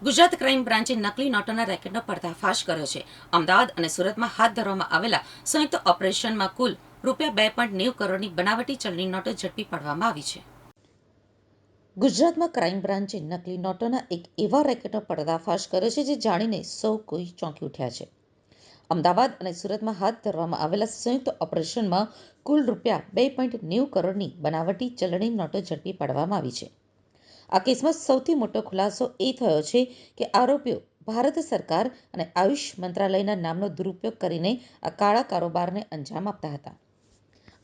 Gujarat crime બ્રાન્ચે નકલી નોટોના રેકેટનો પર્દાફાશ કર્યો છે. અમદાવાદ અને સુરતમાં હાથ ધરવામાં આવેલા સંયુક્ત ઓપરેશનમાં કુલ ₹2.90 કરોડની બનાવટી ચલણી નોટો ઝડપી પાડવામાં આવી છે. ગુજરાતમાં ક્રાઇમ બ્રાન્ચે નકલી નોટોના એક એવા રેકેટનો પર્દાફાશ કર્યો છે જે જાણીને સૌ કોઈ ચોંકી ઉઠ્યા છે. અમદાવાદ અને સુરતમાં હાથ ધરવામાં આવેલા સંયુક્ત ઓપરેશનમાં કુલ ₹2.90 કરોડની બનાવટી ચલણી નોટો ઝડપી પાડવામાં આવી છે. આ કેસમાં સૌથી મોટો ખુલાસો એ થયો છે કે આરોપીઓ ભારત સરકાર અને આયુષ મંત્રાલયના નામનો દુરુપયોગ કરીને આ કાળા કારોબારને અંજામ આપતા હતા.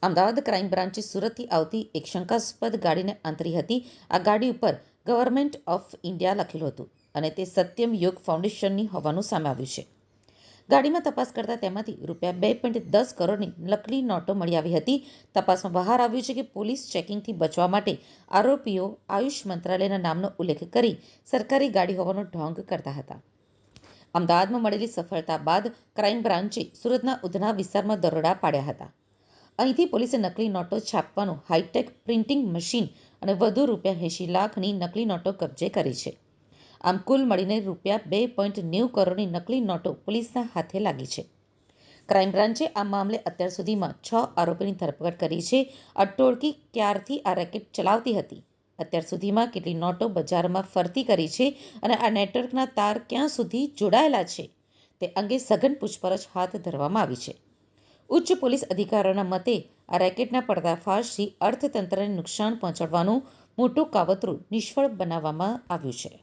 અમદાવાદ ક્રાઇમ બ્રાન્ચે સુરતથી આવતી એક શંકાસ્પદ ગાડીને આંતરી હતી. આ ગાડી ઉપર ગવર્મેન્ટ ઓફ ઇન્ડિયા લખેલું હતું અને તે સત્યમ યોગ ફાઉન્ડેશનની હોવાનું સામે આવ્યું છે. ગાડીમાં તપાસ કરતા તેમાંથી ₹2.10 કરોડની નકલી નોટો મળી આવી હતી. તપાસમાં બહાર આવ્યું છે કે પોલીસ ચેકિંગથી બચવા માટે આરોપીઓ આયુષ મંત્રાલયના નામનો ઉલ્લેખ કરી સરકારી ગાડી હોવાનો ઢોંગ કરતા હતા. અમદાવાદમાં મળેલી સફળતા બાદ ક્રાઇમ બ્રાન્ચે સુરતના ઉધના વિસ્તારમાં દરોડા પાડ્યા હતા. અહીંથી પોલીસે નકલી નોટો છાપવાનું હાઈટેક પ્રિન્ટિંગ મશીન અને વધુ ₹80 લાખની નકલી નોટો કબજે કરી છે. આમ કુલ મળીને ₹2.90 કરોડની નકલી નોટો પોલીસના હાથે લાગી છે. ક્રાઇમ બ્રાન્ચે આ મામલે અત્યાર સુધીમાં 6 આરોપીની ધરપકડ કરી છે. આ ટોળકી ક્યારથી આ રેકેટ ચલાવતી હતી, અત્યાર સુધીમાં કેટલી નોટો બજારમાં ફરતી કરી છે અને આ નેટવર્કના તાર ક્યાં સુધી જોડાયેલા છે તે અંગે સઘન પૂછપરછ હાથ ધરવામાં આવી છે. ઉચ્ચ પોલીસ અધિકારીઓના મતે આ રેકેટના પર્દાફાશથી અર્થતંત્રને નુકસાન પહોંચાડવાનું મોટું કાવતરું નિષ્ફળ બનાવવામાં આવ્યું છે.